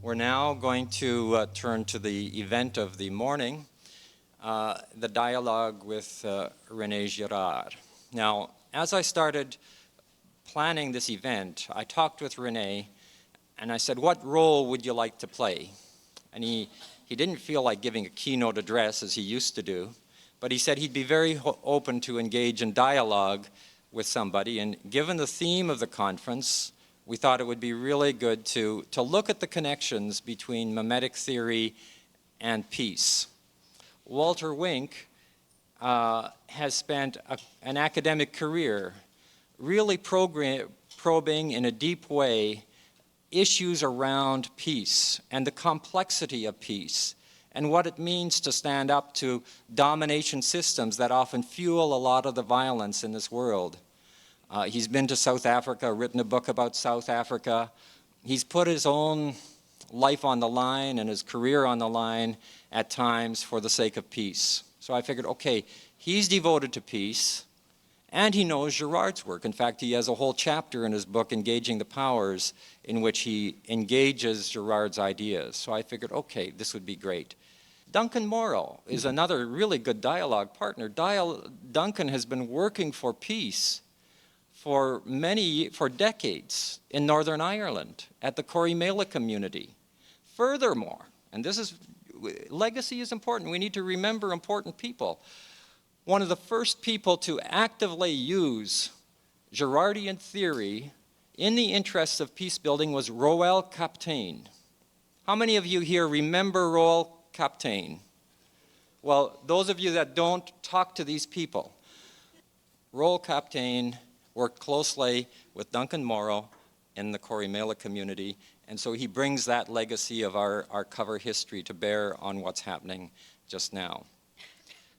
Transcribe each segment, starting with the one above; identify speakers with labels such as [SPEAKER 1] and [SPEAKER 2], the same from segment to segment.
[SPEAKER 1] We're now going to turn to the event of the morning, the dialogue with René Girard. Now, as I started planning this event, I talked with René and I said, what role would you like to play? And he didn't feel like giving a keynote address as he used to do, but he said he'd be very open to engage in dialogue with somebody. And given the theme of the conference, we thought it would be really good to look at the connections between mimetic theory and peace. Walter Wink has spent an academic career really probing in a deep way issues around peace and the complexity of peace and what it means to stand up to domination systems that often fuel a lot of the violence in this world. He's been to South Africa, written a book about South Africa. He's put his own life on the line and his career on the line at times for the sake of peace. So I figured, okay, he's devoted to peace and he knows Girard's work. In fact, he has a whole chapter in his book, Engaging the Powers, in which he engages Girard's ideas. So I figured, okay, this would be great. Duncan Morrow is another really good dialogue partner. Duncan has been working for peace for decades in Northern Ireland at the Corrymeela community. Furthermore, and legacy is important, we need to remember important people. One of the first people to actively use Girardian theory in the interests of peace building was Roel Kaptein. How many of you here remember Roel Kaptein? Well, those of you that don't, talk to these people. Roel Kaptein worked closely with Duncan Morrow in the Corrymeela community, and so he brings that legacy of our cover history to bear on what's happening just now.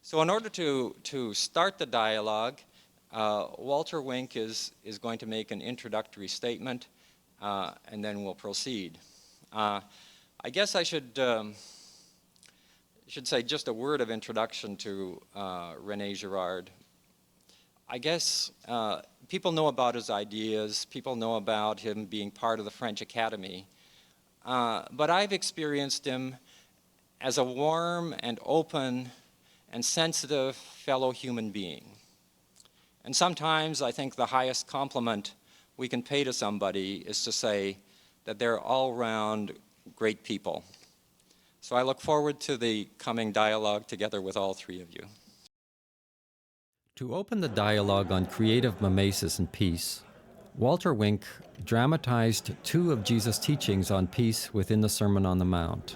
[SPEAKER 1] So in order to start the dialogue, Walter Wink is going to make an introductory statement, and then we'll proceed. I guess I should say just a word of introduction to René Girard. I guess people know about his ideas, people know about him being part of the French Academy, but I've experienced him as a warm and open and sensitive fellow human being. And sometimes I think the highest compliment we can pay to somebody is to say that they're all-round great people. So I look forward to the coming dialogue together with all three of you.
[SPEAKER 2] To open the dialogue on creative mimesis and peace, Walter Wink dramatized two of Jesus' teachings on peace within the Sermon on the Mount.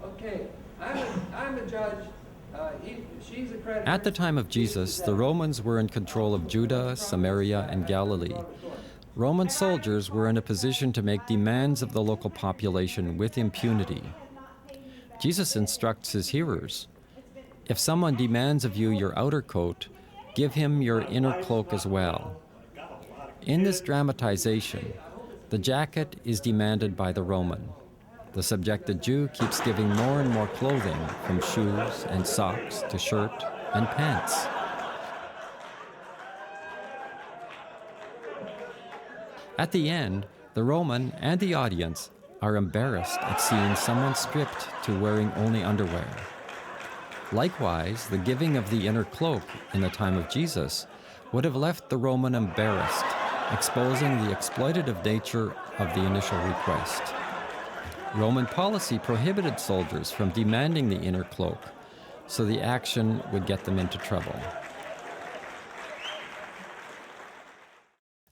[SPEAKER 3] Okay, I'm a judge. She's a creditor.
[SPEAKER 2] At the time of Jesus, the Romans were in control of Judah, Samaria, and Galilee. Roman soldiers were in a position to make demands of the local population with impunity. Jesus instructs his hearers, if someone demands of you your outer coat, give him your inner cloak as well. In this dramatization, the jacket is demanded by the Roman. The subjected Jew keeps giving more and more clothing, from shoes and socks to shirt and pants. At the end, the Roman and the audience are embarrassed at seeing someone stripped to wearing only underwear. Likewise, the giving of the inner cloak in the time of Jesus would have left the Roman embarrassed, exposing the exploitative nature of the initial request. Roman policy prohibited soldiers from demanding the inner cloak, so the action would get them into trouble.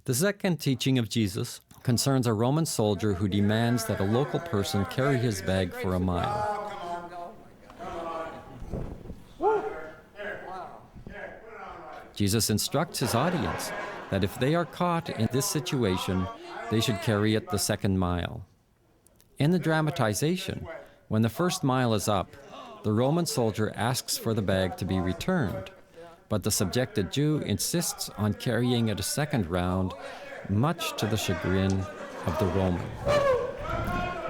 [SPEAKER 2] The second teaching of Jesus concerns a Roman soldier who demands that a local person carry his bag for a mile. Jesus instructs his audience that if they are caught in this situation, they should carry it the second mile. In the dramatization, when the first mile is up, the Roman soldier asks for the bag to be returned, but the subjected Jew insists on carrying it a second round, much to the chagrin of the Roman.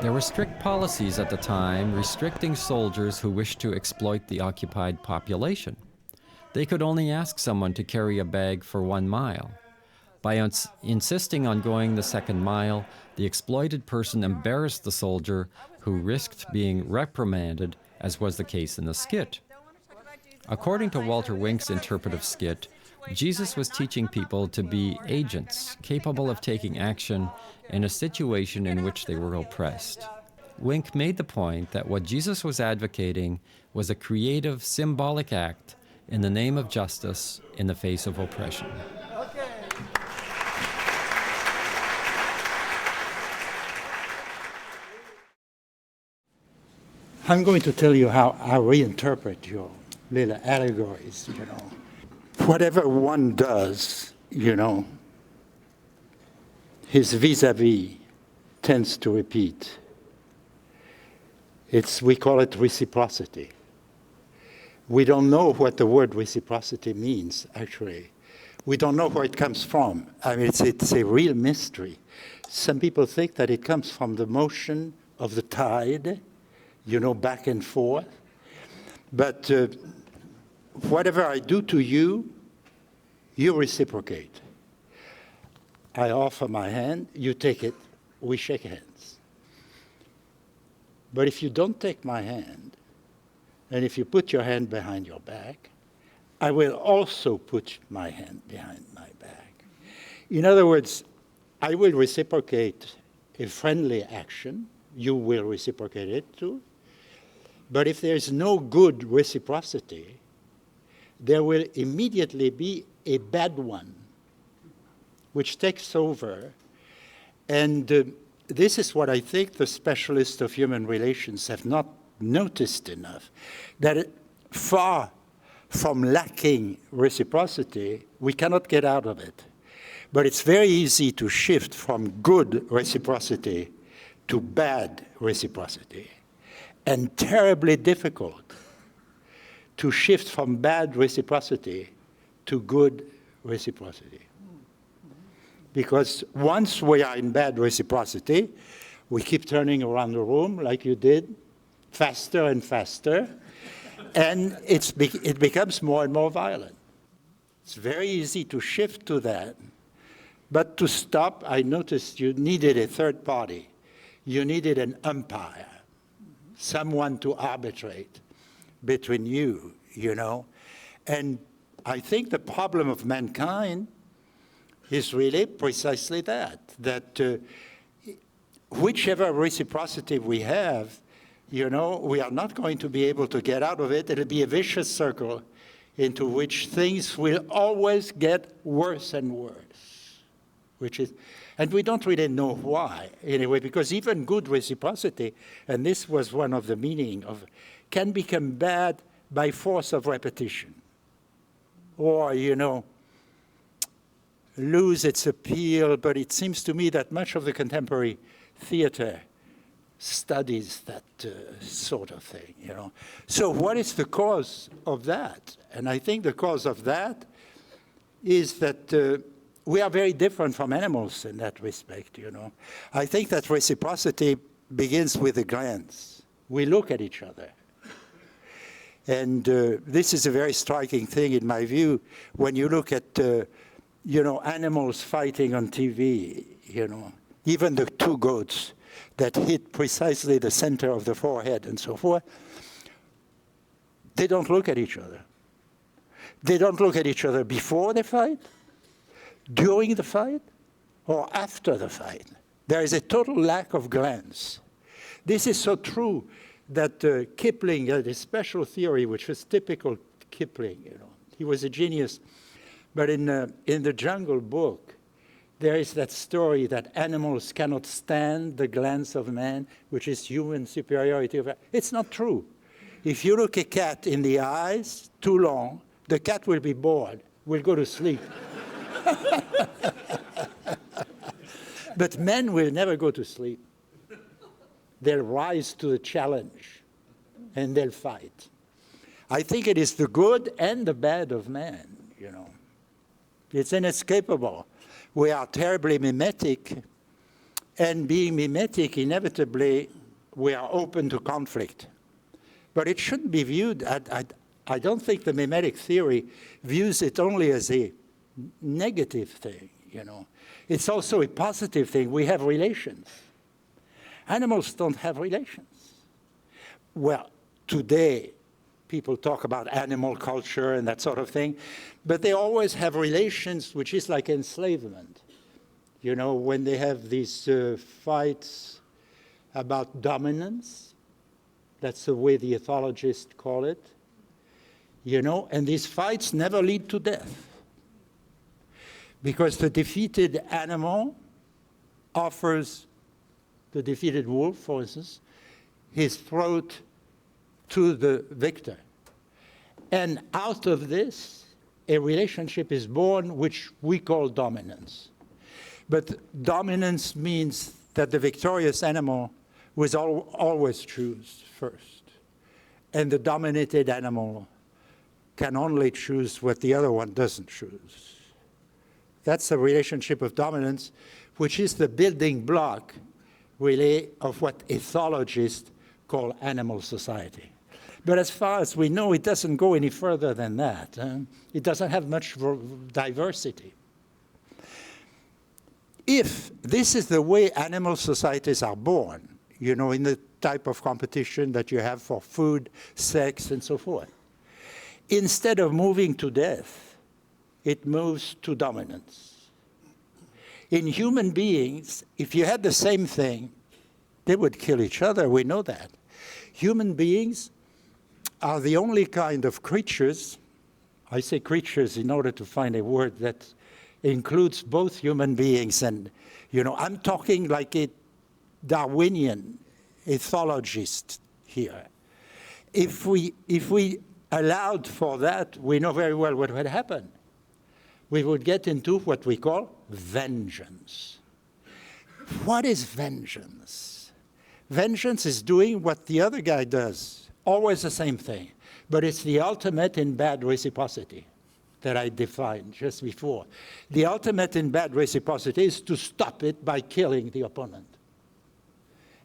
[SPEAKER 2] There were strict policies at the time restricting soldiers who wished to exploit the occupied population. They could only ask someone to carry a bag for 1 mile. By insisting on going the second mile, the exploited person embarrassed the soldier who risked being reprimanded, as was the case in the skit. According to Walter Wink's interpretive skit, Jesus was teaching people to be agents, capable of taking action in a situation in which they were oppressed. Wink made the point that what Jesus was advocating was a creative, symbolic act in the name of justice in the face of oppression.
[SPEAKER 4] I'm going to tell you how I reinterpret your little allegories, you know. Whatever one does, you know, his vis-a-vis tends to repeat. We call it reciprocity. We don't know what the word reciprocity means, actually. We don't know where it comes from. I mean, it's a real mystery. Some people think that it comes from the motion of the tide, you know, back and forth. But whatever I do to you, you reciprocate. I offer my hand, you take it, we shake hands. But if you don't take my hand, and if you put your hand behind your back, I will also put my hand behind my back. In other words, I will reciprocate a friendly action, you will reciprocate it too. But if there is no good reciprocity, there will immediately be a bad one, which takes over. And this is what I think the specialists of human relations have not noticed enough, that far from lacking reciprocity, we cannot get out of it. But it's very easy to shift from good reciprocity to bad reciprocity, and terribly difficult to shift from bad reciprocity to good reciprocity. Because once we are in bad reciprocity, we keep turning around the room like you did, faster and faster, and it becomes more and more violent. It's very easy to shift to that. But to stop, I noticed you needed a third party. You needed an umpire, someone to arbitrate between you, you know. And I think the problem of mankind is really precisely that whichever reciprocity we have, you know, we are not going to be able to get out of it. It'll be a vicious circle into which things will always get worse and worse, and we don't really know why, anyway, because even good reciprocity, and this was one of the meaning of, can become bad by force of repetition, or, you know, lose its appeal. But it seems to me that much of the contemporary theater studies that sort of thing, you know. So what is the cause of that? And I think the cause of that is that we are very different from animals in that respect, you know. I think that reciprocity begins with a glance. We look at each other. And this is a very striking thing, in my view, when you look at, you know, animals fighting on TV, you know, even the two goats that hit precisely the center of the forehead and so forth, they don't look at each other. They don't look at each other before the fight, during the fight, or after the fight. There is a total lack of glance. This is so true that Kipling had a special theory which was typical Kipling, you know. He was a genius. But in the Jungle Book, there is that story that animals cannot stand the glance of man, which is human superiority. It's not true. If you look a cat in the eyes too long, the cat will be bored, will go to sleep. But men will never go to sleep. They'll rise to the challenge, and they'll fight. I think it is the good and the bad of man, you know. It's inescapable. We are terribly mimetic, and being mimetic, inevitably, we are open to conflict. But it shouldn't be viewed, I don't think the mimetic theory views it only as a negative thing, you know. It's also a positive thing. We have relations. Animals don't have relations. Well, today, people talk about animal culture and that sort of thing, but they always have relations, which is like enslavement. You know, when they have these fights about dominance, that's the way the ethologists call it, you know, and these fights never lead to death. Because the defeated animal offers the defeated wolf, for instance, his throat to the victor. And out of this, a relationship is born which we call dominance. But dominance means that the victorious animal will always choose first. And the dominated animal can only choose what the other one doesn't choose. That's a relationship of dominance, which is the building block, really, of what ethologists call animal society. But as far as we know, it doesn't go any further than that. It doesn't have much diversity. If this is the way animal societies are born, you know, in the type of competition that you have for food, sex, and so forth, instead of moving to death, it moves to dominance. In human beings, if you had the same thing, they would kill each other. We know that. Human beings are the only kind of creatures, I say creatures in order to find a word that includes both human beings and, you know, I'm talking like a Darwinian ethologist here. If we allowed for that, we know very well what would happen. We would get into what we call vengeance. What is vengeance? Vengeance is doing what the other guy does, always the same thing, but it's the ultimate in bad reciprocity that I defined just before. The ultimate in bad reciprocity is to stop it by killing the opponent.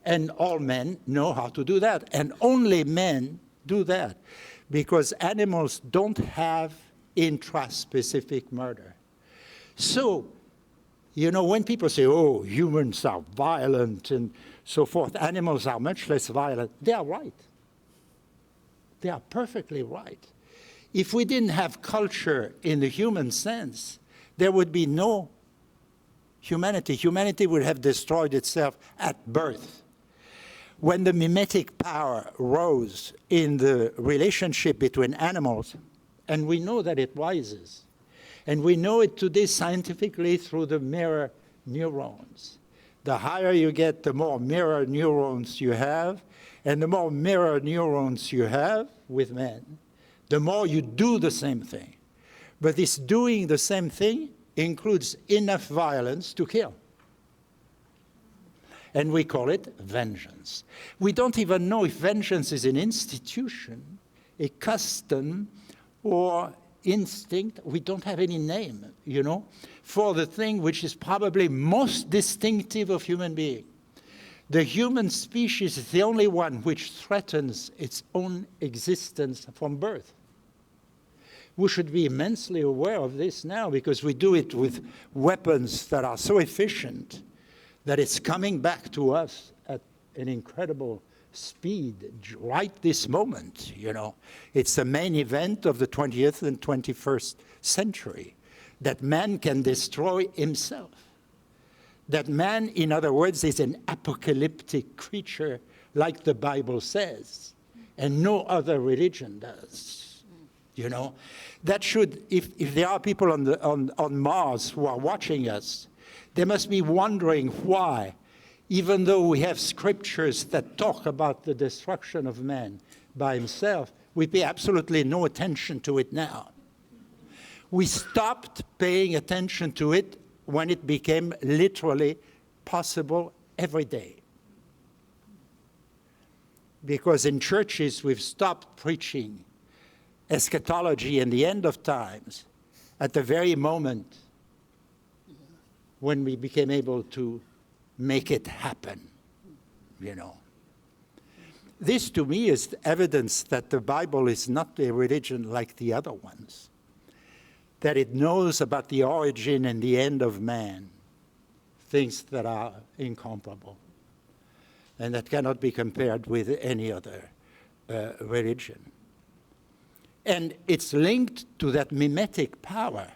[SPEAKER 4] And all men know how to do that, and only men do that, because animals don't have intraspecific murder. So, you know, when people say, oh, humans are violent and so forth, animals are much less violent, they are right. They are perfectly right. If we didn't have culture in the human sense, there would be no humanity. Humanity would have destroyed itself at birth. When the mimetic power rose in the relationship between animals, and we know that it rises, and we know it today scientifically through the mirror neurons. The higher you get, the more mirror neurons you have, and the more mirror neurons you have with men, the more you do the same thing. But this doing the same thing includes enough violence to kill. And we call it vengeance. We don't even know if vengeance is an institution, a custom, or instinct. We don't have any name, you know, for the thing which is probably most distinctive of human being. The human species is the only one which threatens its own existence from birth. We should be immensely aware of this now, because we do it with weapons that are so efficient that it's coming back to us at an incredible speed right this moment, you know. It's the main event of the 20th and 21st century, that man can destroy himself. That man, in other words, is an apocalyptic creature, like the Bible says, and no other religion does, you know. That should, if there are people on Mars who are watching us, they must be wondering why, even though we have scriptures that talk about the destruction of man by himself, we pay absolutely no attention to it now. We stopped paying attention to it when it became literally possible every day. Because in churches, we've stopped preaching eschatology and the end of times at the very moment when we became able to make it happen, you know. This, to me, is evidence that the Bible is not a religion like the other ones. that it knows about the origin and the end of man, things that are incomparable and that cannot be compared with any other religion. And it's linked to that mimetic power,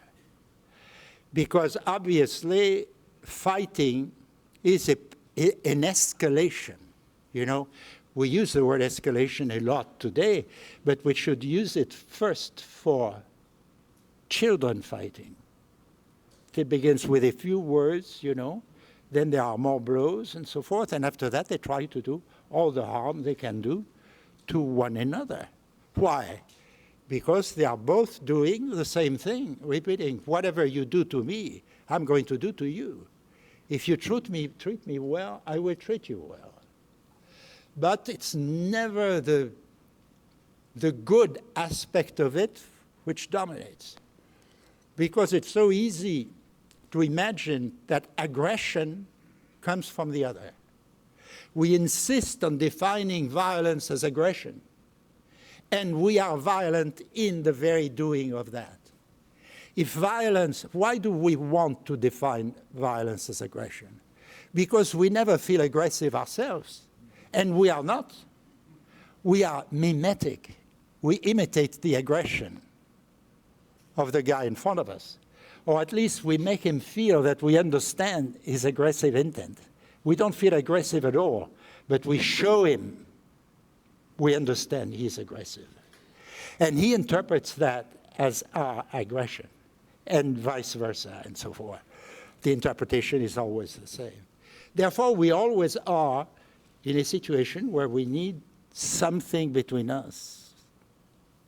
[SPEAKER 4] because obviously fighting is an escalation. You know, we use the word escalation a lot today, but we should use it first for children fighting. It begins with a few words, you know, then there are more blows and so forth, and after that they try to do all the harm they can do to one another. Why? Because they are both doing the same thing, repeating, whatever you do to me, I'm going to do to you. If you treat me well, I will treat you well. But it's never the good aspect of it which dominates. Because it's so easy to imagine that aggression comes from the other. We insist on defining violence as aggression. And we are violent in the very doing of that. If violence, why do we want to define violence as aggression? Because we never feel aggressive ourselves. And we are not. We are mimetic. We imitate the aggression of the guy in front of us. Or at least we make him feel that we understand his aggressive intent. We don't feel aggressive at all, but we show him we understand he's aggressive. And he interprets that as our aggression, and vice versa, and so forth. The interpretation is always the same. Therefore, we always are in a situation where we need something between us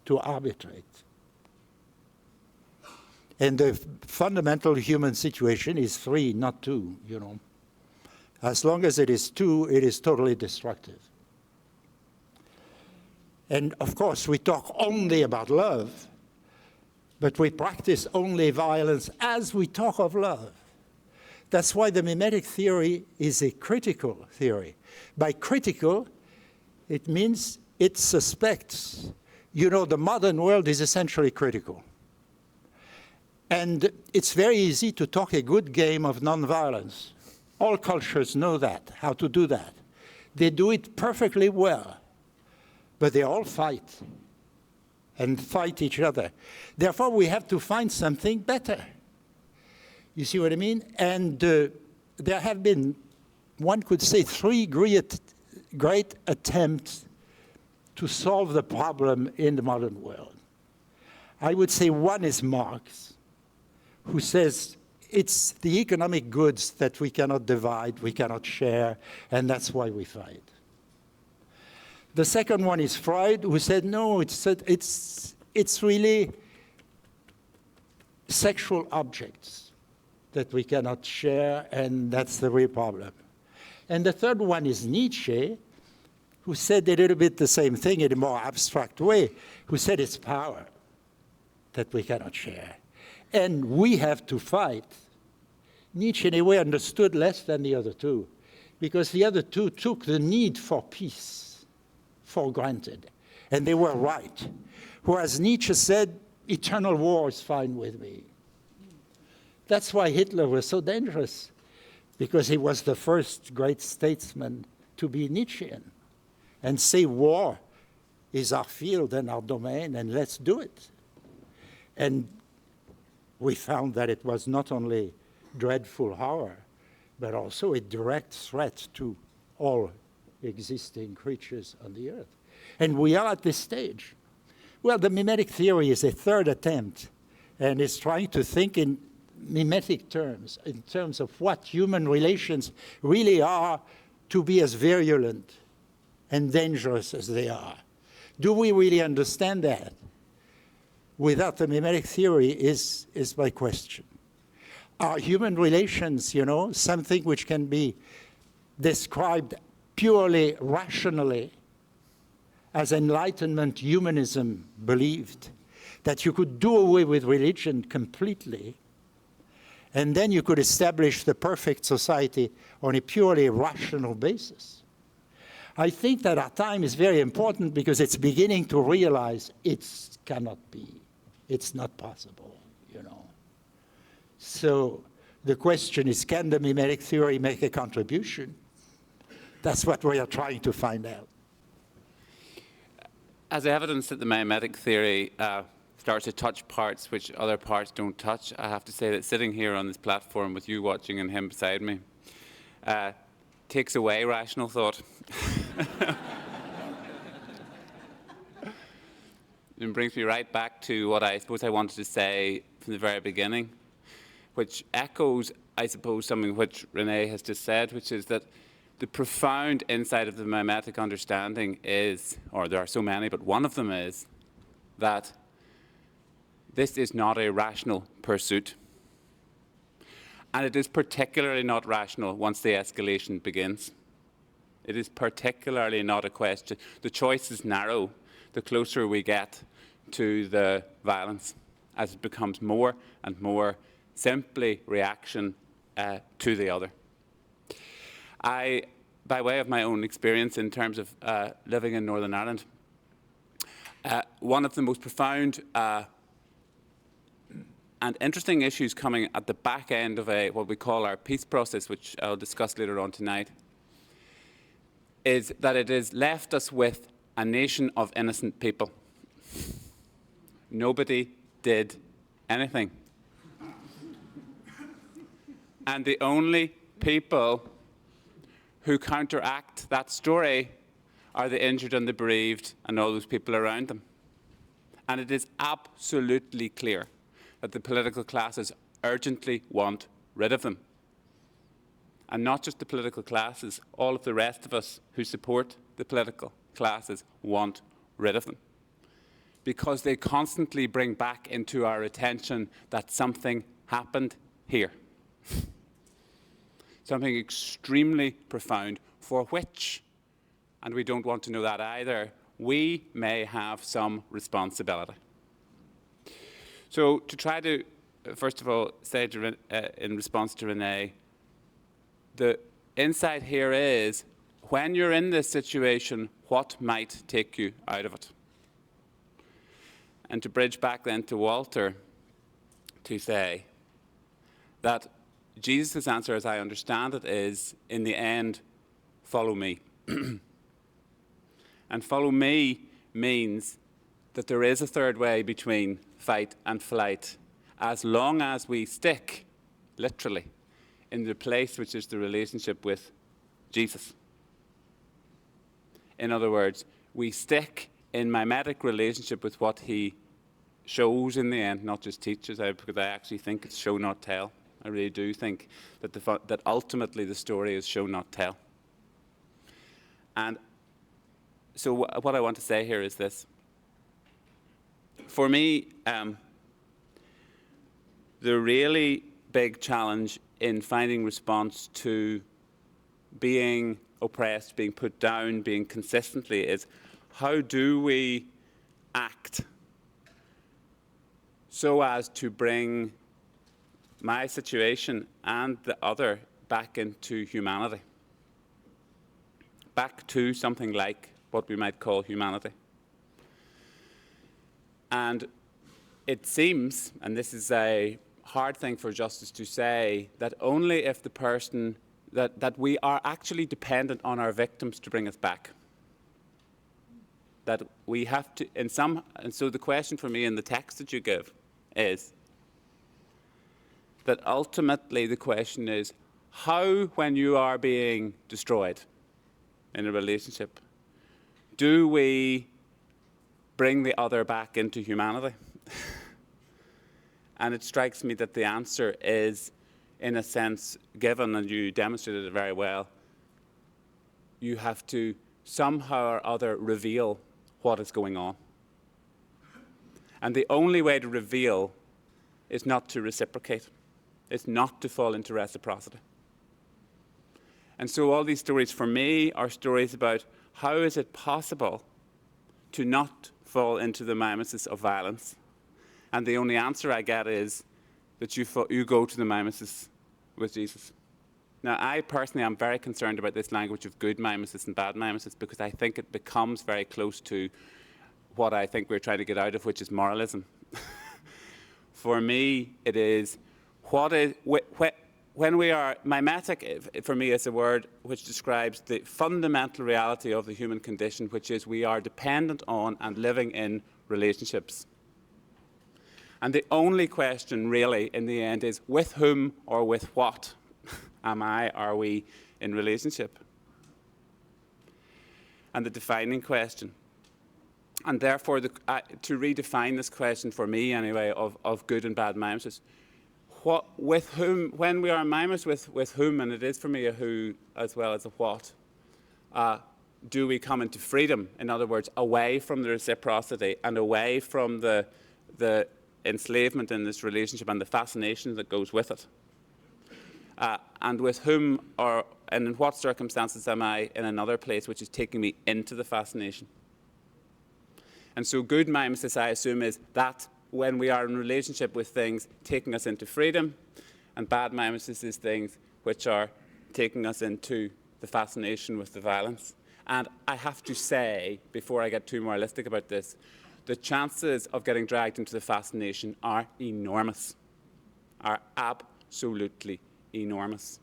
[SPEAKER 4] to arbitrate. And the fundamental human situation is 3, not 2, you know. As long as it is 2, it is totally destructive. And of course, we talk only about love, but we practice only violence as we talk of love. That's why the mimetic theory is a critical theory. By critical, it means it suspects. You know, the modern world is essentially critical. And it's very easy to talk a good game of nonviolence. All cultures know that, how to do that. They do it perfectly well. But they all fight and fight each other. Therefore, we have to find something better. You see what I mean? And there have been, one could say, 3 great attempts to solve the problem in the modern world. I would say one is Marx, who says it's the economic goods that we cannot divide, we cannot share, and that's why we fight. The second one is Freud, who said, no, it's really sexual objects that we cannot share, and that's the real problem. And the third one is Nietzsche, who said a little bit the same thing in a more abstract way, who said it's power that we cannot share. And we have to fight. Nietzsche, in a way, understood less than the other two, because the other two took the need for peace for granted, and they were right. Whereas Nietzsche said, eternal war is fine with me. That's why Hitler was so dangerous, because he was the first great statesman to be Nietzschean and say war is our field and our domain, and let's do it. And we found that it was not only dreadful horror, but also a direct threat to all existing creatures on the earth. And we are at this stage. Well, the mimetic theory is a third attempt, and is trying to think in mimetic terms, in terms of what human relations really are, to be as virulent and dangerous as they are. Do we really understand that? Without the mimetic theory is my question. Are human relations, you know, something which can be described purely rationally, as Enlightenment humanism believed, that you could do away with religion completely, and then you could establish the perfect society on a purely rational basis? I think that our time is very important because it's beginning to realize it cannot be. It's not possible, you know. So the question is, can the mimetic theory make a contribution? That's what we are trying to find out.
[SPEAKER 5] As evidence that the mimetic theory starts to touch parts which other parts don't touch, I have to say that sitting here on this platform with you watching and him beside me takes away rational thought. It brings me right back to what I suppose I wanted to say from the very beginning, which echoes, I suppose, something which René has just said, which is that the profound insight of the mimetic understanding is, or there are so many, but one of them is, that this is not a rational pursuit. And it is particularly not rational once the escalation begins. It is particularly not a question. The choice is narrow the closer we get to the violence, as it becomes more and more simply reaction to the other. I, by way of my own experience in terms of living in Northern Ireland, one of the most profound and interesting issues coming at the back end of what we call our peace process, which I'll discuss later on tonight, is that it has left us with a nation of innocent people. Nobody did anything. And the only people who counteract that story are the injured and the bereaved and all those people around them. And it is absolutely clear that the political classes urgently want rid of them. And not just the political classes, all of the rest of us who support the political classes want rid of them. Because they constantly bring back into our attention that something happened here. Something extremely profound for which, and we don't want to know that either, we may have some responsibility. So to try to, first of all, say to, in response to René, the insight here is, when you're in this situation, what might take you out of it? And to bridge back then to Walter, to say that Jesus' answer, as I understand it, is, in the end, follow me. And follow me means that there is a third way between fight and flight, as long as we stick, literally, in the place which is the relationship with Jesus. In other words, we stick in mimetic relationship with what he shows in the end, not just teaches, because I actually think it's show, not tell. I really do think that, that ultimately the story is show, not tell. And so what I want to say here is this. For me, the really big challenge in finding response to being oppressed, being put down, being consistently is, how do we act so as to bring my situation and the other back into humanity, back to something like what we might call humanity. And it seems, and this is a hard thing for justice to say, that only if the person, that we are actually dependent on our victims to bring us back. That we have to, and so the question for me in the text that you give is that ultimately the question is, how, when you are being destroyed in a relationship, do we bring the other back into humanity? And it strikes me that the answer is, in a sense, given, and you demonstrated it very well, you have to somehow or other reveal what is going on. And the only way to reveal is not to reciprocate. It's not to fall into reciprocity. And so all these stories for me are stories about how is it possible to not fall into the mimesis of violence. And the only answer I get is that you go to the mimesis with Jesus. Now, I personally am very concerned about this language of good mimesis and bad mimesis, because I think it becomes very close to what I think we're trying to get out of, which is moralism. For me, it is, when we are mimetic, for me, is a word which describes the fundamental reality of the human condition, which is we are dependent on and living in relationships. And the only question, really, in the end, is with whom or with what are we in relationship? And the defining question. And therefore, to redefine this question for me, anyway, of good and bad mimesis, with whom, when we are mimes with whom, and it is for me a who as well as a what, do we come into freedom? In other words, away from the reciprocity and away from the enslavement in this relationship and the fascination that goes with it. And with whom and in what circumstances am I in another place which is taking me into the fascination? And so good mimesis, I assume, is that when we are in relationship with things taking us into freedom, and bad mimesis is things which are taking us into the fascination with the violence. And I have to say, before I get too moralistic about this, the chances of getting dragged into the fascination are enormous, are absolutely enormous.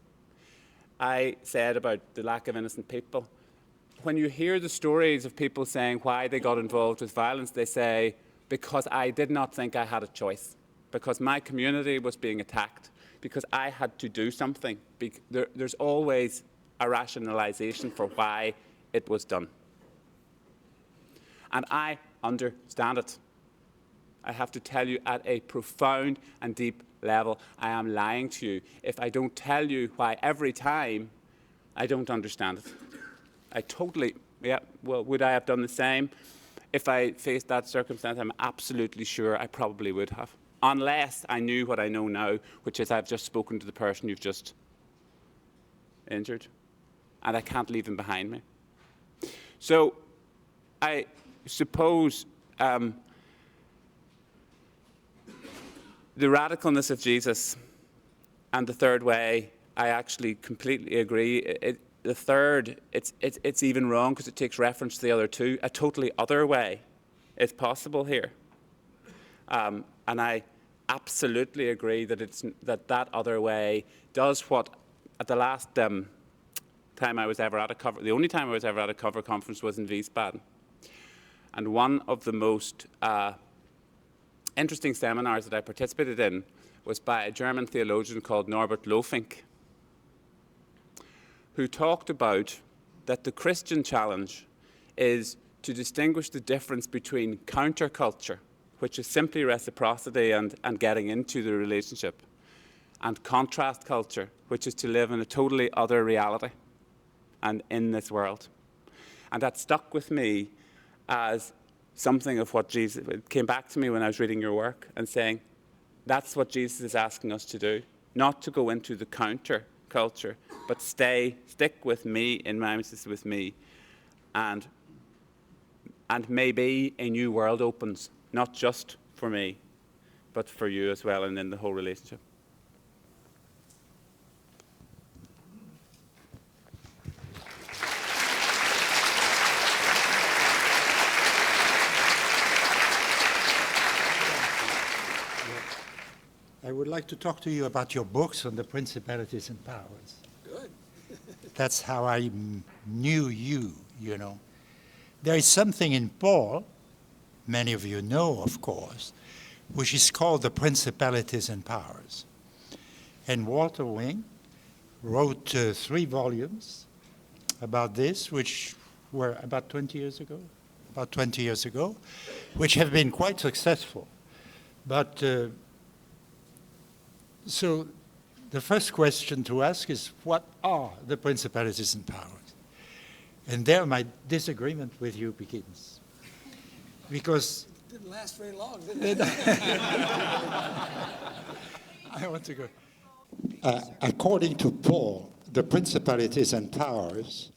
[SPEAKER 5] I said about the lack of innocent people. When you hear the stories of people saying why they got involved with violence, they say, because I did not think I had a choice, because my community was being attacked, because I had to do something. There's always a rationalization for why it was done. And I understand it. I have to tell you at a profound and deep level, I am lying to you if I don't tell you why every time I don't understand it. I totally, well, would I have done the same? If I faced that circumstance, I'm absolutely sure I probably would have. Unless I knew what I know now, which is I've just spoken to the person you've just injured, and I can't leave them behind me. So I suppose the radicalness of Jesus and the third way, I actually completely agree. The third, it's even wrong because it takes reference to the other two. A totally other way is possible here. And I absolutely agree that that other way does what at the last time I was ever at the only time I was ever at a cover conference was in Wiesbaden. And one of the most interesting seminars that I participated in was by a German theologian called Norbert Lofink, who talked about that the Christian challenge is to distinguish the difference between counterculture, which is simply reciprocity and getting into the relationship, and contrast culture, which is to live in a totally other reality and in this world. And that stuck with me as something of what Jesus, it came back to me when I was reading your work and saying, that's what Jesus is asking us to do, not to go into the counterculture, but stick with me in mimesis with me, and maybe a new world opens, not just for me, but for you as well, and in the whole relationship.
[SPEAKER 4] I would like to talk to you about your books on the Principalities and Powers.
[SPEAKER 3] Good.
[SPEAKER 4] That's how I knew you, you know. There is something in Paul, many of you know, of course, which is called the Principalities and Powers. And Walter Wing wrote 3 volumes about this, which were about 20 years ago, which have been quite successful. But so the first question to ask is, what are the Principalities and Powers? And there my disagreement with you begins. Because
[SPEAKER 3] It didn't last very long, did it?
[SPEAKER 4] I want to go. According to Paul, the Principalities and Powers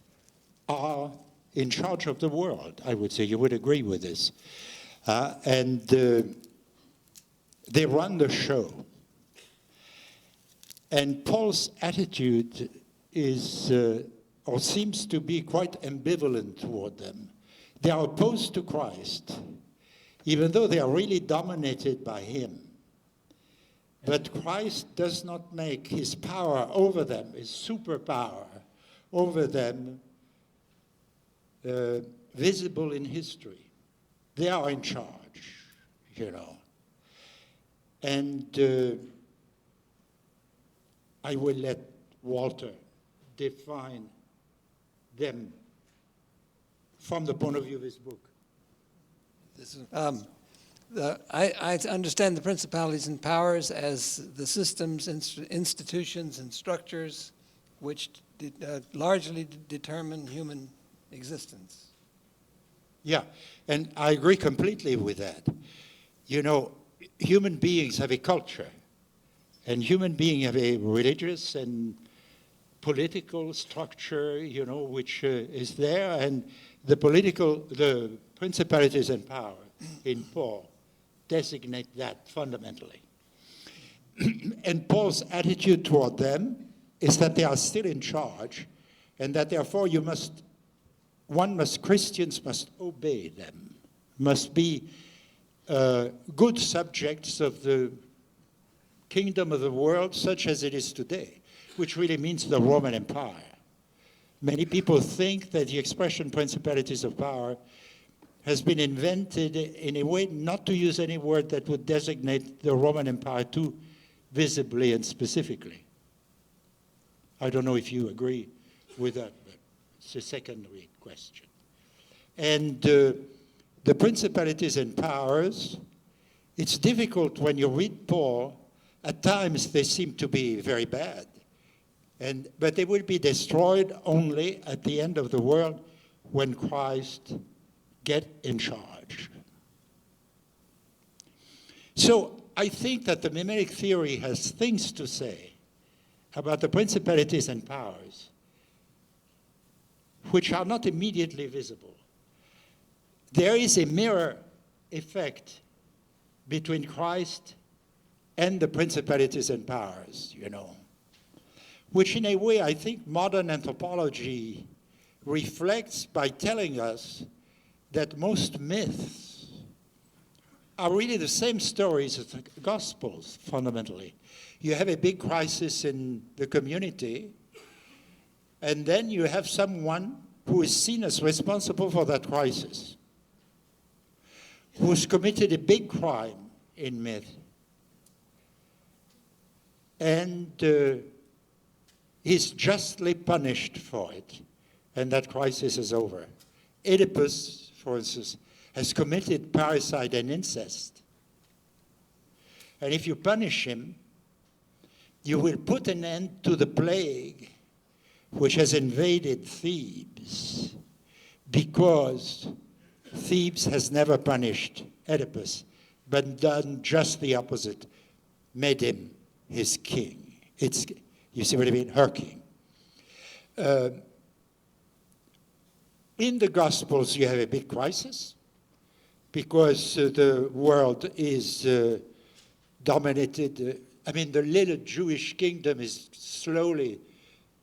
[SPEAKER 4] are in charge of the world, I would say. You would agree with this. And they run the show. And Paul's attitude is, or seems to be, quite ambivalent toward them. They are opposed to Christ, even though they are really dominated by him. But Christ does not make his power over them, his superpower over them, visible in history. They are in charge, you know. And I will let Walter define them from the point of view of his book.
[SPEAKER 3] This is, I understand the principalities and powers as the systems, institutions, and structures which largely determine human existence.
[SPEAKER 4] Yeah, and I agree completely with that. You know, human beings have a culture, and human beings have a religious and political structure, you know, which is there, and the principalities and power in Paul designate that fundamentally. And Paul's attitude toward them is that they are still in charge, and that therefore Christians must obey them, must be good subjects of the kingdom of the world such as it is today, which really means the Roman Empire. Many people think that the expression principalities of power has been invented in a way not to use any word that would designate the Roman Empire too visibly and specifically. I don't know if you agree with that, but it's a secondary question. And the principalities and powers, it's difficult when you read Paul. At times they seem to be very bad, but they will be destroyed only at the end of the world when Christ gets in charge. So I think that the mimetic theory has things to say about the principalities and powers which are not immediately visible. There is a mirror effect between Christ and the principalities and powers, you know, which in a way I think modern anthropology reflects by telling us that most myths are really the same stories as the Gospels, fundamentally. You have a big crisis in the community, and then you have someone who is seen as responsible for that crisis, who's committed a big crime in myth, and is justly punished for it, and that crisis is over. Oedipus, for instance, has committed parricide and incest. And if you punish him, you will put an end to the plague which has invaded Thebes, because Thebes has never punished Oedipus, but done just the opposite, made him his king. You see what I mean? Her king. In the Gospels, you have a big crisis because the world is dominated. The little Jewish kingdom is slowly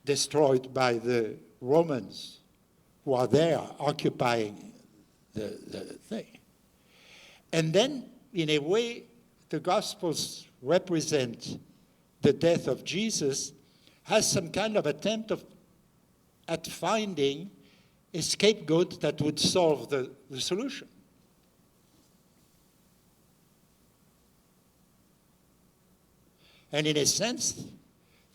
[SPEAKER 4] destroyed by the Romans who are there occupying the thing. And then, in a way, the Gospels represent the death of Jesus as some kind of attempt at finding a scapegoat that would solve the solution. And in a sense,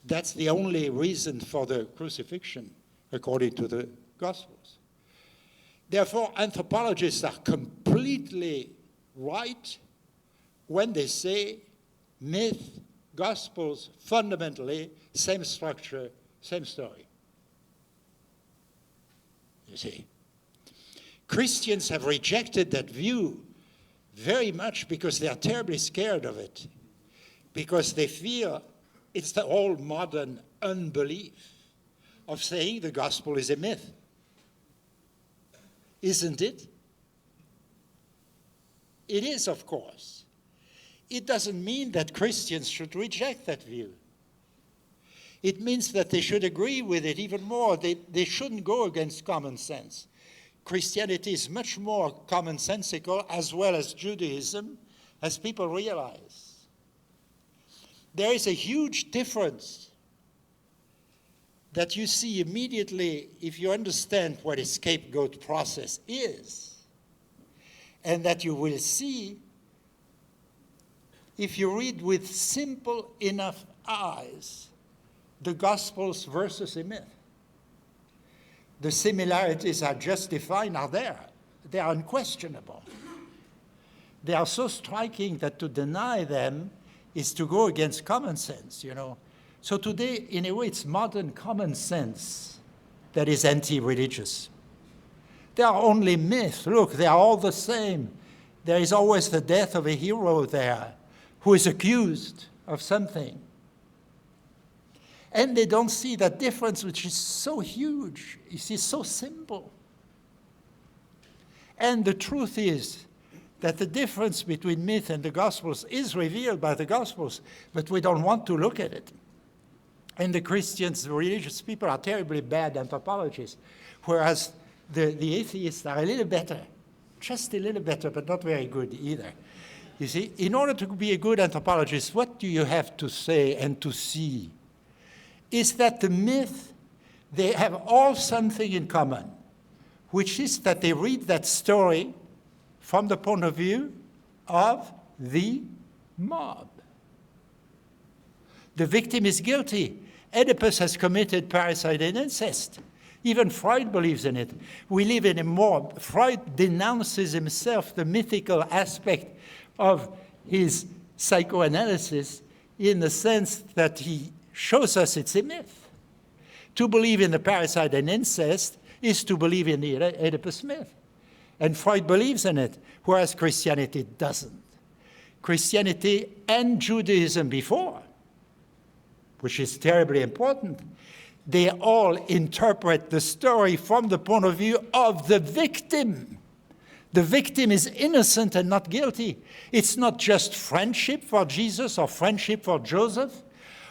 [SPEAKER 4] that's the only reason for the crucifixion, according to the Gospels. Therefore, anthropologists are completely right when they say myth, Gospels, fundamentally, same structure, same story. You see. Christians have rejected that view very much because they are terribly scared of it, because they fear it's the old modern unbelief of saying the gospel is a myth. Isn't it? It is, of course. It doesn't mean that Christians should reject that view. It means that they should agree with it even more. They shouldn't go against common sense. Christianity is much more commonsensical, as well as Judaism, as people realize. there is a huge difference that you see immediately if you understand what a scapegoat process is, and that you will see if you read with simple enough eyes the Gospels versus a myth. The similarities are just defined, are there. They are unquestionable. They are so striking that to deny them is to go against common sense, you know. So today, in a way, it's modern common sense that is anti-religious. They are only myths. Look, they are all the same. There is always the death of a hero there who is accused of something. And they don't see that difference, which is so huge. You see, so simple. And the truth is that the difference between myth and the Gospels is revealed by the Gospels, but we don't want to look at it. And the Christians, the religious people, are terribly bad anthropologists, whereas the atheists are a little better, just a little better, but not very good either. You see, in order to be a good anthropologist, what do you have to say and to see? Is that the myth, they have all something in common, which is that they read that story from the point of view of the mob. The victim is guilty. Oedipus has committed parricide and incest. Even Freud believes in it. We live in a mob. Freud denounces himself the mythical aspect of his psychoanalysis in the sense that he shows us it's a myth. To believe in the parricide and incest is to believe in the Oedipus myth. And Freud believes in it, whereas Christianity doesn't. Christianity and Judaism before, which is terribly important, they all interpret the story from the point of view of the victim. The victim is innocent and not guilty. It's not just friendship for Jesus or friendship for Joseph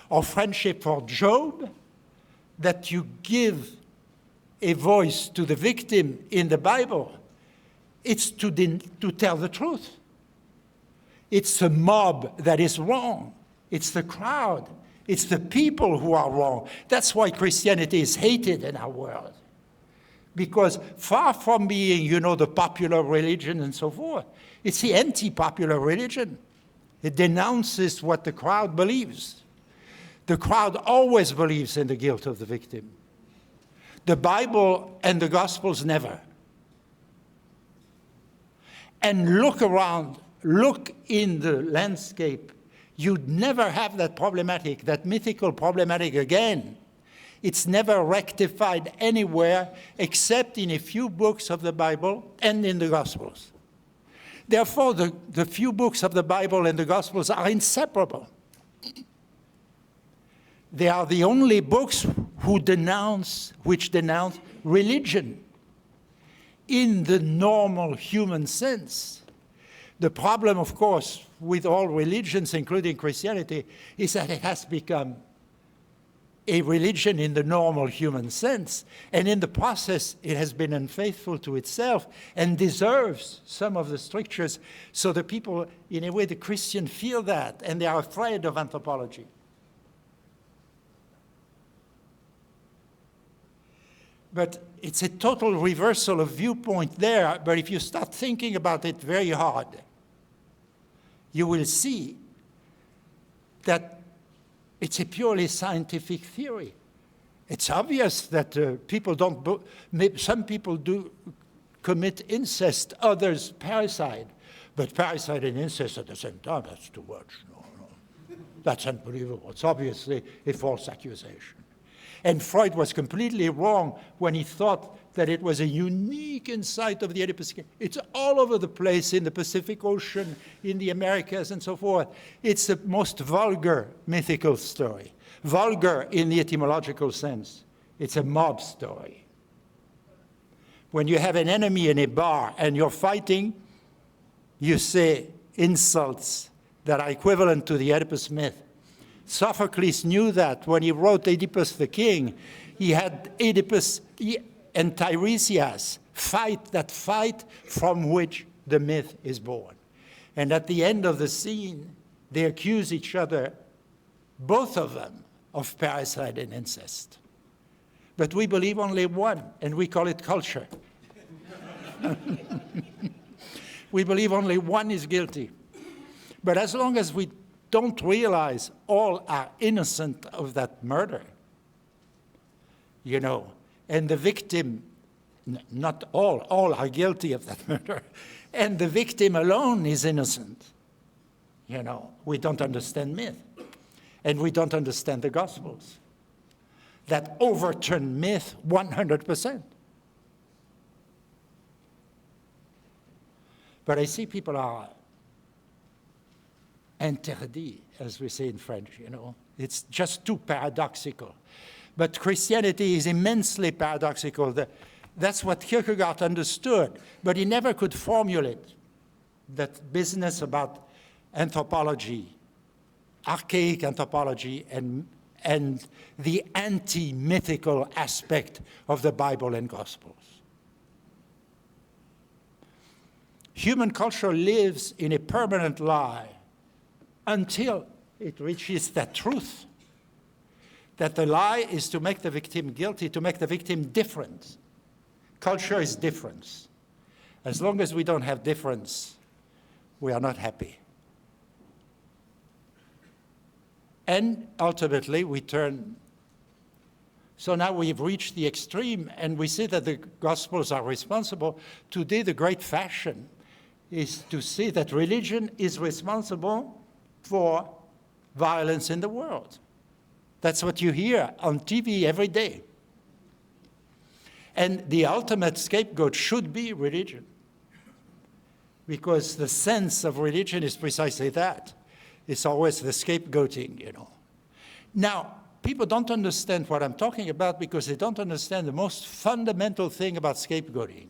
[SPEAKER 4] or friendship for Job that you give a voice to the victim in the Bible. It's to tell the truth. It's the mob that is wrong. It's the crowd. It's the people who are wrong. That's why Christianity is hated in our world. Because far from being, you know, the popular religion and so forth, it's the anti-popular religion. It denounces what the crowd believes. The crowd always believes in the guilt of the victim. The Bible and the Gospels never. And look around, look in the landscape. You'd never have that problematic, that mythical problematic again. It's never rectified anywhere except in a few books of the Bible and in the Gospels. Therefore, the few books of the Bible and the Gospels are inseparable. They are the only books which denounce religion in the normal human sense. The problem, of course, with all religions, including Christianity, is that it has become a religion in the normal human sense. And in the process, it has been unfaithful to itself and deserves some of the strictures. So the people, in a way, the Christians feel that, and they are afraid of anthropology. But it's a total reversal of viewpoint there. But if you start thinking about it very hard, you will see that it's a purely scientific theory. It's obvious that some people do commit incest, others parricide. But parricide and incest at the same time, that's too much. No. That's unbelievable. It's obviously a false accusation. And Freud was completely wrong when he thought that it was a unique insight of the Oedipus. It's all over the place in the Pacific Ocean, in the Americas, and so forth. It's the most vulgar mythical story. Vulgar in the etymological sense. It's a mob story. When you have an enemy in a bar and you're fighting, you say insults that are equivalent to the Oedipus myth. Sophocles knew that when he wrote Oedipus the King. He had Oedipus and Tiresias fight that fight from which the myth is born. And at the end of the scene, they accuse each other both of them, of parricide and incest. But we believe only one, and we call it culture. We believe only one is guilty. But as long as we don't realize all are innocent of that murder, you know, and the victim, not all are guilty of that murder, and the victim alone is innocent, you know, we don't understand myth, and we don't understand the Gospels that overturn myth 100%. But I see people are interdits, as we say in French, you know. It's just too paradoxical. But Christianity is immensely paradoxical. That's what Kierkegaard understood, but he never could formulate that business about anthropology, archaic anthropology, and the anti-mythical aspect of the Bible and Gospels. Human culture lives in a permanent lie until it reaches that truth, that the lie is to make the victim guilty, to make the victim different. Culture is difference. As long as we don't have difference, we are not happy. And ultimately, we turn. So now we've reached the extreme, and we see that the Gospels are responsible. Today, the great fashion is to see that religion is responsible for violence in the world. That's what you hear on TV every day. And the ultimate scapegoat should be religion, because the sense of religion is precisely that. It's always the scapegoating, you know. Now, people don't understand what I'm talking about because they don't understand the most fundamental thing about scapegoating.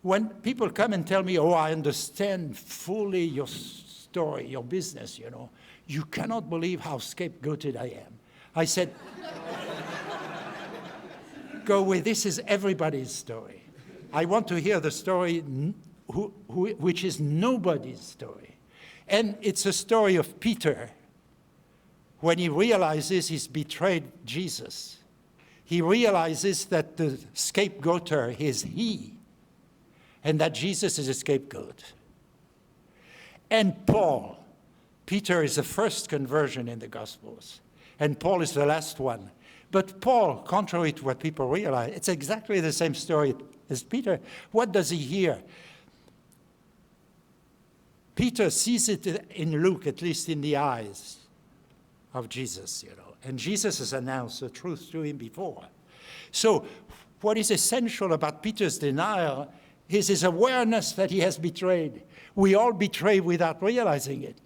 [SPEAKER 4] When people come and tell me, oh, I understand fully your story, your business, you know, you cannot believe how scapegoated I am. I said, go away, this is everybody's story. I want to hear the story which is nobody's story. And it's a story of Peter. When he realizes he's betrayed Jesus, he realizes that the scapegoater is he, and that Jesus is a scapegoat. And Paul, Peter is the first conversion in the Gospels, and Paul is the last one. But Paul, contrary to what people realize, it's exactly the same story as Peter. What does he hear? Peter sees it in Luke, at least in the eyes of Jesus, you know. And Jesus has announced the truth to him before. So what is essential about Peter's denial is his awareness that he has betrayed. We all betray without realizing it.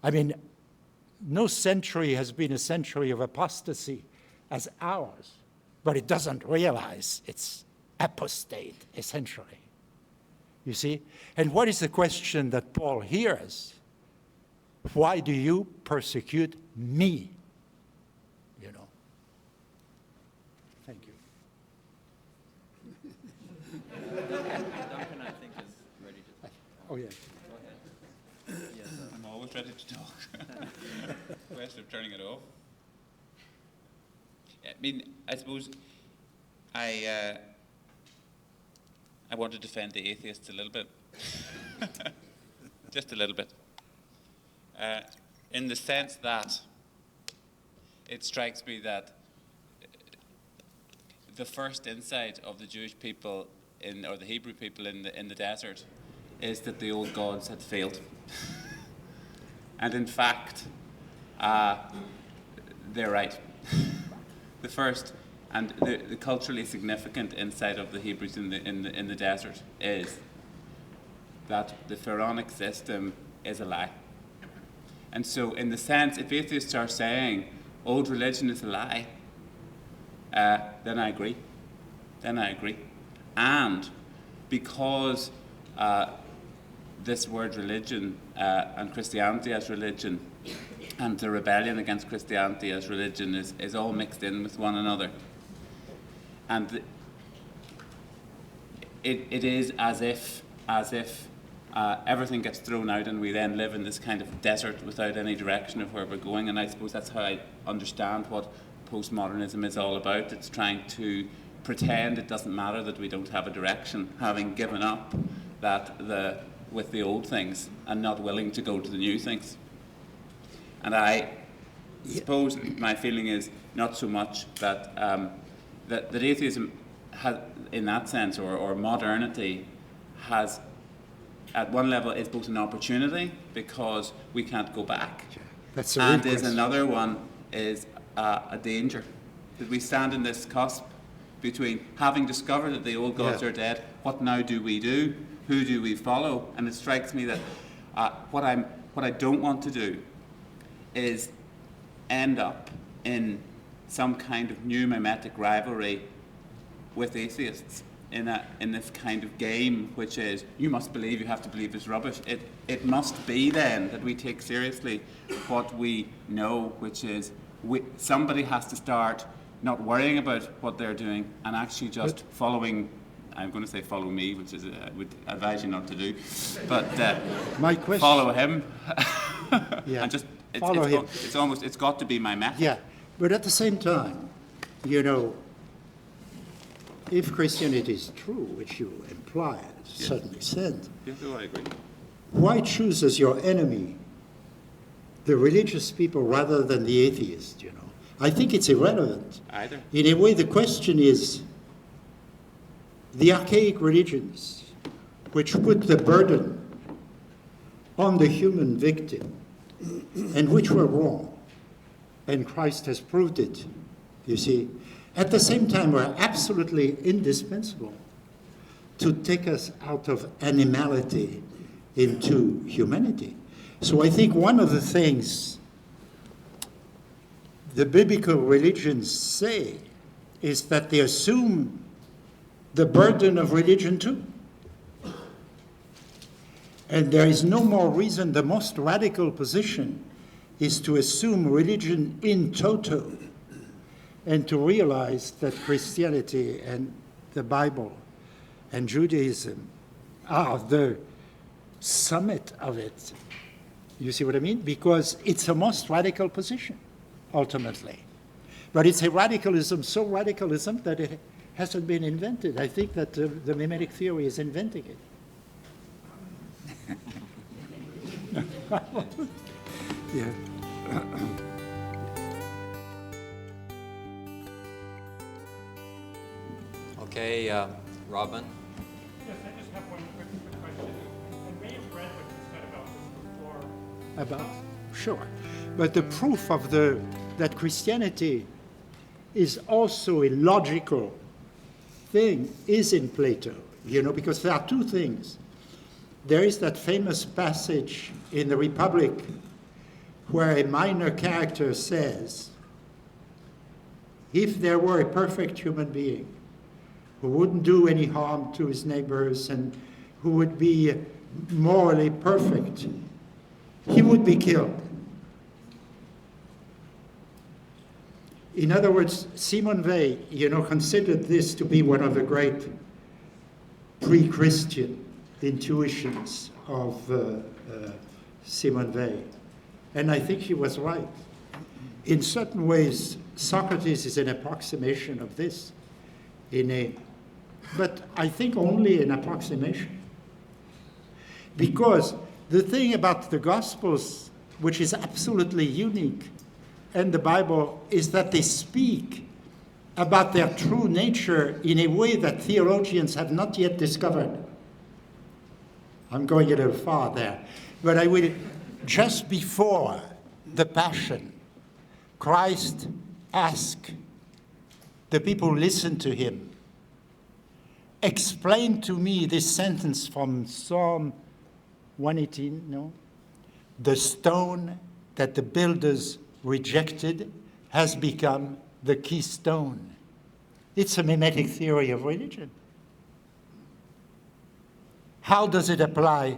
[SPEAKER 4] I mean, no century has been a century of apostasy as ours, but it doesn't realize it's apostate, essentially. You see? And what is the question that Paul hears? Why do you persecute me? You know. Thank you.
[SPEAKER 1] Duncan, I think, is ready to talk.
[SPEAKER 4] Oh, yeah.
[SPEAKER 1] Go ahead. Yes,
[SPEAKER 5] I'm always ready to talk. Question of turning it off. I mean, I suppose I want to defend the atheists a little bit. Just a little bit. In the sense that it strikes me that the first insight of the Jewish people or the Hebrew people in the desert is that the old gods had failed. And in fact, they're right. The first and the culturally significant insight of the Hebrews in the desert is that the pharaonic system is a lie. And so, in the sense, if atheists are saying old religion is a lie, then I agree. And because this word religion and Christianity as religion and the rebellion against Christianity as religion is all mixed in with one another. And it is as if everything gets thrown out and we then live in this kind of desert without any direction of where we're going. And I suppose that's how I understand what postmodernism is all about. It's trying to pretend it doesn't matter that we don't have a direction, having given up with the old things and not willing to go to the new things. And I suppose my feeling is not so much that that atheism has, in that sense, or modernity has, at one level, is both an opportunity because we can't go back,
[SPEAKER 4] That's a
[SPEAKER 5] and
[SPEAKER 4] real
[SPEAKER 5] is
[SPEAKER 4] question.
[SPEAKER 5] another one is a danger, that we stand in this cusp between having discovered that the old gods
[SPEAKER 4] Yeah.
[SPEAKER 5] are dead. What now do we do? Who do we follow? And it strikes me that what I don't want to do is end up in some kind of new mimetic rivalry with atheists in this kind of game, which is you must believe, you have to believe is rubbish. It must be then that we take seriously what we know, which is somebody has to start not worrying about what they're doing and actually just following. I'm going to say follow me, which is I would advise you not to do, but
[SPEAKER 4] My question.
[SPEAKER 5] follow him.
[SPEAKER 4] Yeah.
[SPEAKER 5] And just
[SPEAKER 4] Follow him.
[SPEAKER 5] it's got to be my method.
[SPEAKER 4] Yeah, but at the same time, if Christianity is true, which you imply to a certain extent,
[SPEAKER 5] Yes, I agree.
[SPEAKER 4] why choose as your enemy the religious people rather than the atheists, I think it's irrelevant.
[SPEAKER 5] Either.
[SPEAKER 4] In a way, the question is the archaic religions, which put the burden on the human victim, and which were wrong, and Christ has proved it, you see, at the same time were absolutely indispensable to take us out of animality into humanity. So I think one of the things the biblical religions say is that they assume the burden of religion too. And there is no more reason. The most radical position is to assume religion in toto and to realize that Christianity and the Bible and Judaism are the summit of it. You see what I mean? Because it's a most radical position, ultimately. But it's a radicalism, so radicalism that it hasn't been invented. I think that the mimetic theory is inventing it. Yeah.
[SPEAKER 1] Okay, Robin.
[SPEAKER 6] Yes, I just have one quick question. I may have read what you said about this before.
[SPEAKER 4] Sure. But the proof of that Christianity is also a logical thing is in Plato, because there are two things. There is that famous passage in the Republic where a minor character says, if there were a perfect human being who wouldn't do any harm to his neighbors and who would be morally perfect, he would be killed. In other words, Simon Weil, considered this to be one of the great pre-Christian intuitions of Simon Weil. And I think he was right. In certain ways, Socrates is an approximation of this, but I think only an approximation. Because the thing about the Gospels, which is absolutely unique, and the Bible, is that they speak about their true nature in a way that theologians have not yet discovered. I'm going a little far there, but I will. Just before the Passion, Christ asked the people who listened to him, explain to me this sentence from Psalm 118, no? The stone that the builders rejected has become the keystone. It's a mimetic theory of religion. How does it apply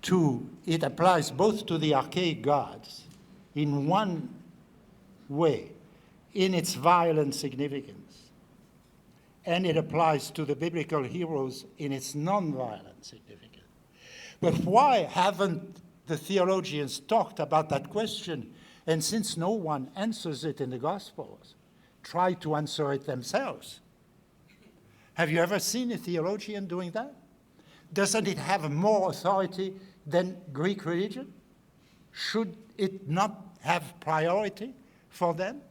[SPEAKER 4] to? It applies both to the archaic gods in one way, in its violent significance, and it applies to the biblical heroes in its non-violent significance. But why haven't the theologians talked about that question? And since no one answers it in the Gospels, try to answer it themselves. Have you ever seen a theologian doing that? Doesn't it have more authority than Greek religion? Should it not have priority for them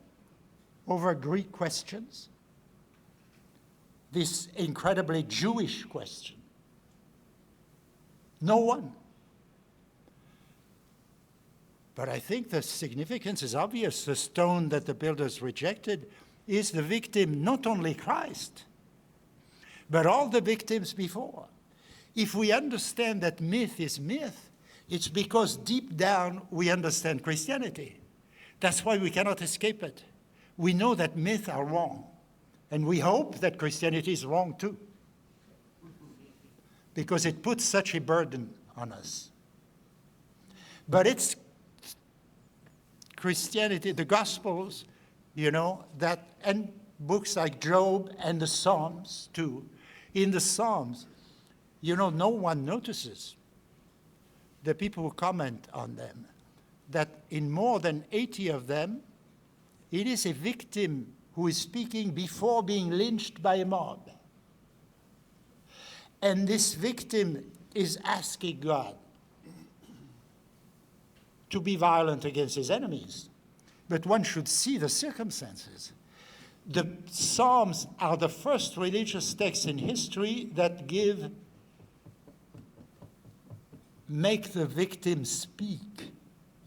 [SPEAKER 4] over Greek questions? This incredibly Jewish question. No one. But I think the significance is obvious. The stone that the builders rejected is the victim, not only Christ, but all the victims before. If we understand that myth is myth, it's because deep down we understand Christianity. That's why we cannot escape it. We know that myths are wrong, and we hope that Christianity is wrong too, because it puts such a burden on us. But it's Christianity, the Gospels, that, and books like Job and the Psalms too. In the Psalms, no one notices, the people who comment on them, that in more than 80 of them, it is a victim who is speaking before being lynched by a mob. And this victim is asking God to be violent against his enemies. But one should see the circumstances. The Psalms are the first religious texts in history that make the victim speak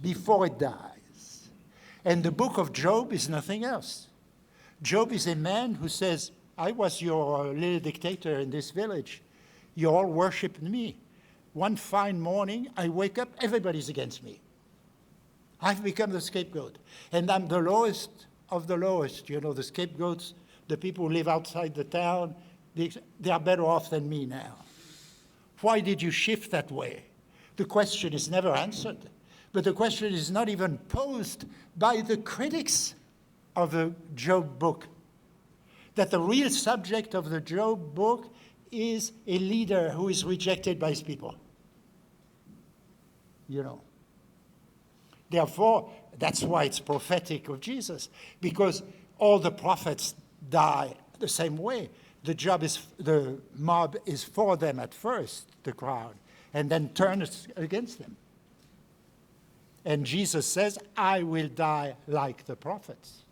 [SPEAKER 4] before it dies. And the book of Job is nothing else. Job is a man who says, I was your little dictator in this village. You all worshiped me. One fine morning, I wake up, everybody's against me. I've become the scapegoat. And I'm the lowest of the lowest. The scapegoats, the people who live outside the town, they are better off than me now. Why did you shift that way? The question is never answered. But the question is not even posed by the critics of the Job book. That the real subject of the Job book is a leader who is rejected by his people. Therefore, that's why it's prophetic of Jesus, because all the prophets die the same way. The mob is for them at first, the crowd, and then turns against them. And Jesus says, I will die like the prophets.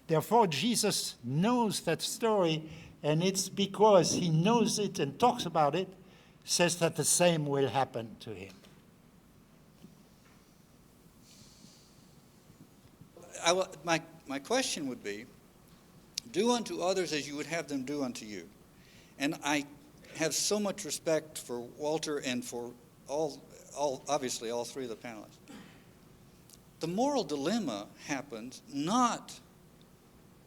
[SPEAKER 4] Therefore, Jesus knows that story, and it's because he knows it and talks about it, says that the same will happen to him.
[SPEAKER 7] My question would be, do unto others as you would have them do unto you. And I have so much respect for Walter and for obviously all three of the panelists. The moral dilemma happens not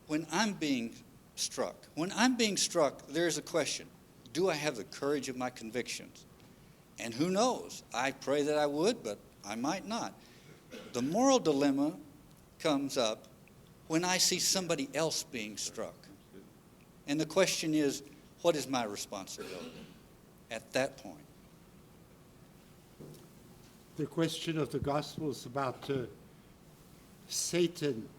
[SPEAKER 7] when I'm being struck. When I'm being struck, there's a question. Do I have the courage of my convictions? And who knows? I pray that I would, but I might not. The moral dilemma comes up when I see somebody else being struck. And the question is, what is my responsibility at that point?
[SPEAKER 4] The question of the Gospels about Satan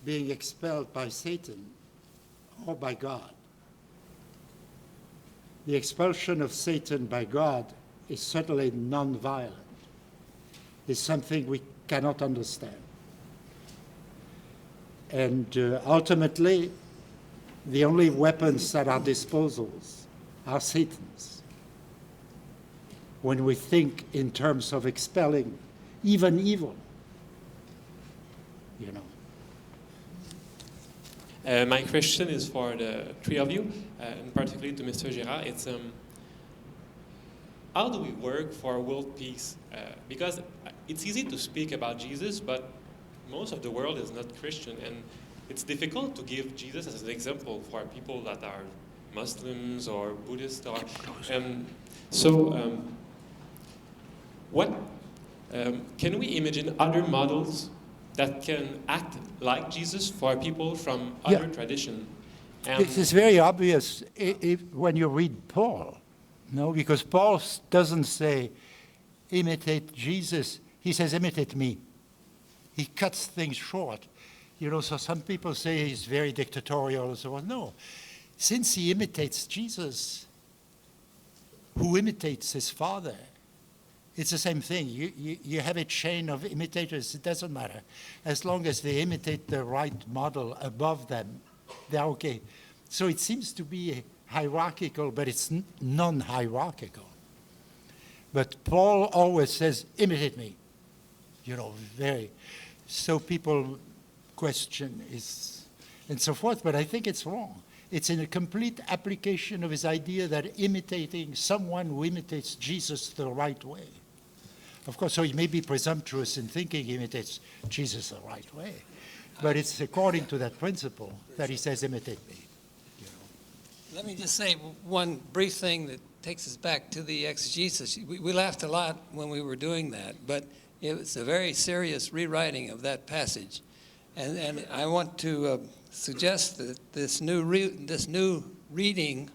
[SPEAKER 4] being expelled by Satan or by God. The expulsion of Satan by God is certainly non-violent. It's something we cannot understand. And ultimately, the only weapons at our disposals are Satan's. When we think in terms of expelling even evil,
[SPEAKER 8] My question is for the three of you, and particularly to Mr. Girard. It's how do we work for world peace? Because it's easy to speak about Jesus, but most of the world is not Christian, and it's difficult to give Jesus as an example for people that are Muslims or Buddhists. What can we imagine other models that can act like Jesus for people from other traditions?
[SPEAKER 4] It is very obvious when you read Paul. No, because Paul doesn't say, imitate Jesus. He says, imitate me. He cuts things short. You know, so some people say he's very dictatorial and so on. No. Since he imitates Jesus, who imitates his Father, it's the same thing. You have a chain of imitators. It doesn't matter. As long as they imitate the right model above them, they're okay. So it seems to be hierarchical, but it's non-hierarchical. But Paul always says, imitate me. You know, very. So people question is, and so forth, but I think it's wrong. It's in a complete application of his idea that imitating someone who imitates Jesus the right way. Of course, so he may be presumptuous in thinking he imitates Jesus the right way, but it's according to that principle that he says, imitate me. You know.
[SPEAKER 3] Let me just say one brief thing that takes us back to the exegesis. We laughed a lot when we were doing that, but it was a very serious rewriting of that passage. And I want to suggest that this new reading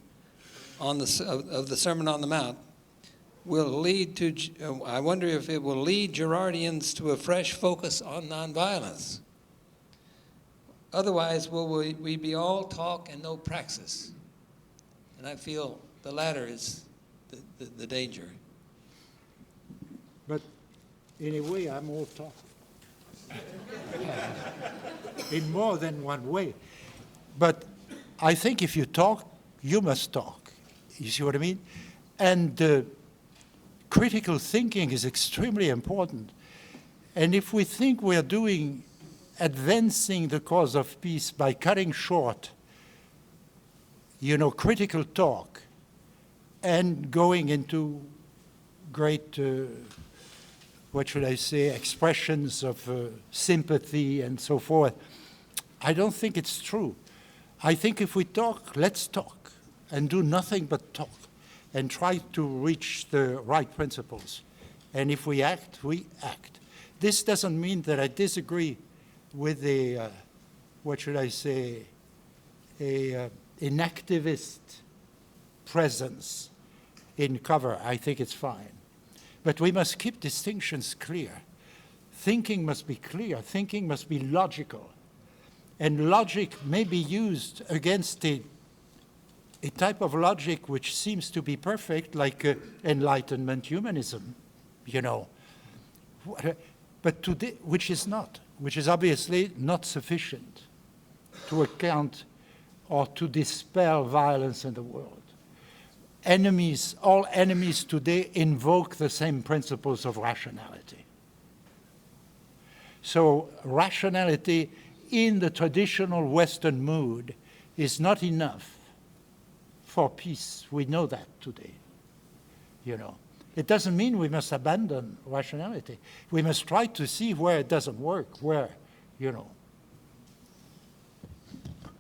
[SPEAKER 3] on of the Sermon on the Mount will lead to, I wonder if it will lead Girardians to a fresh focus on nonviolence. Otherwise, will we be all talk and no praxis? And I feel the latter is the danger.
[SPEAKER 4] But in a way, I'm all talk. In more than one way. But I think if you talk, you must talk. You see what I mean? And critical thinking is extremely important. And if we think we're advancing the cause of peace by cutting short, you know, critical talk and going into great what should I say, expressions of sympathy and so forth, I don't think it's true. I think if we talk, let's talk and do nothing but talk and try to reach the right principles. And if we act, we act. This doesn't mean that I disagree with what should I say, an activist presence in cover. I think it's fine. But we must keep distinctions clear. Thinking must be clear. Thinking must be logical. And logic may be used against a type of logic which seems to be perfect, like Enlightenment humanism, you know. But today, which is obviously not sufficient to account or to dispel violence in the world. All enemies today invoke the same principles of rationality. So rationality in the traditional Western mood is not enough for peace. We know that today, you know. It doesn't mean we must abandon rationality. We must try to see where it doesn't work, where, you know.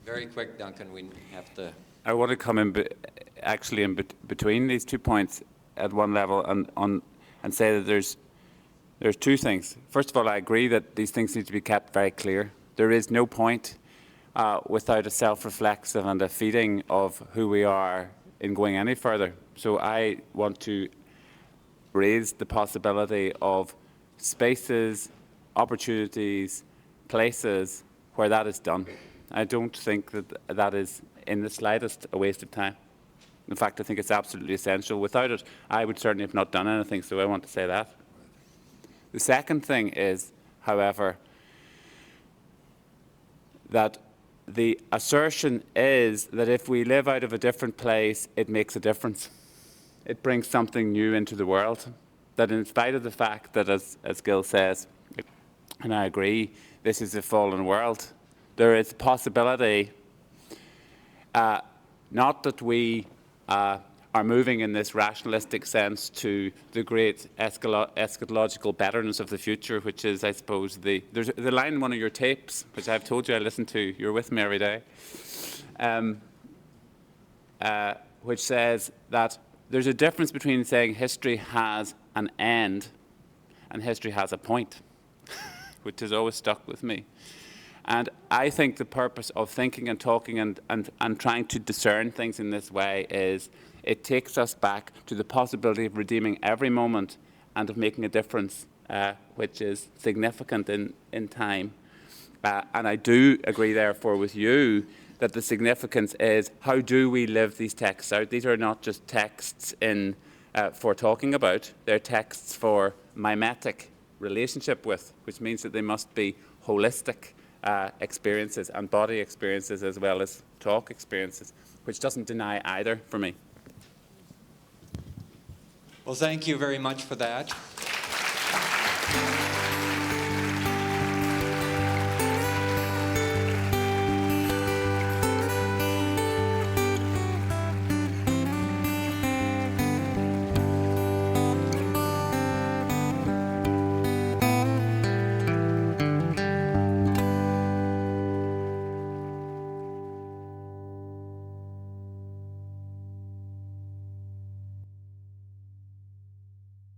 [SPEAKER 1] Very quick, Duncan, we have to...
[SPEAKER 5] I want to come in between these 2 points at one level and say that there's two things. First of all, I agree that these things need to be kept very clear. There is no point without a self-reflexive and a feeding of who we are in going any further. So I want to raise the possibility of spaces, opportunities, places where that is done. I don't think that is in the slightest a waste of time. In fact, I think it's absolutely essential. Without it, I would certainly have not done anything, so I want to say that. The second thing is, however, that the assertion is that if we live out of a different place, it makes a difference. It brings something new into the world. That in spite of the fact that, as Gil says, and I agree, this is a fallen world, there is a possibility, not that we are moving in this rationalistic sense to the great eschatological betterness of the future, which is, I suppose, there's the line in one of your tapes, which I've told you I listen to, you're with me every day, which says that there's a difference between saying history has an end and history has a point, which has always stuck with me. And I think the purpose of thinking and talking and trying to discern things in this way is It takes us back to the possibility of redeeming every moment and of making a difference, which is significant in time. And I do agree, therefore, with you that the significance is how do we live these texts out? These are not just texts for talking about, they're texts for mimetic relationship with, which means that they must be holistic experiences and body experiences as well as talk experiences, which doesn't deny either for me.
[SPEAKER 9] Well, thank you very much for that.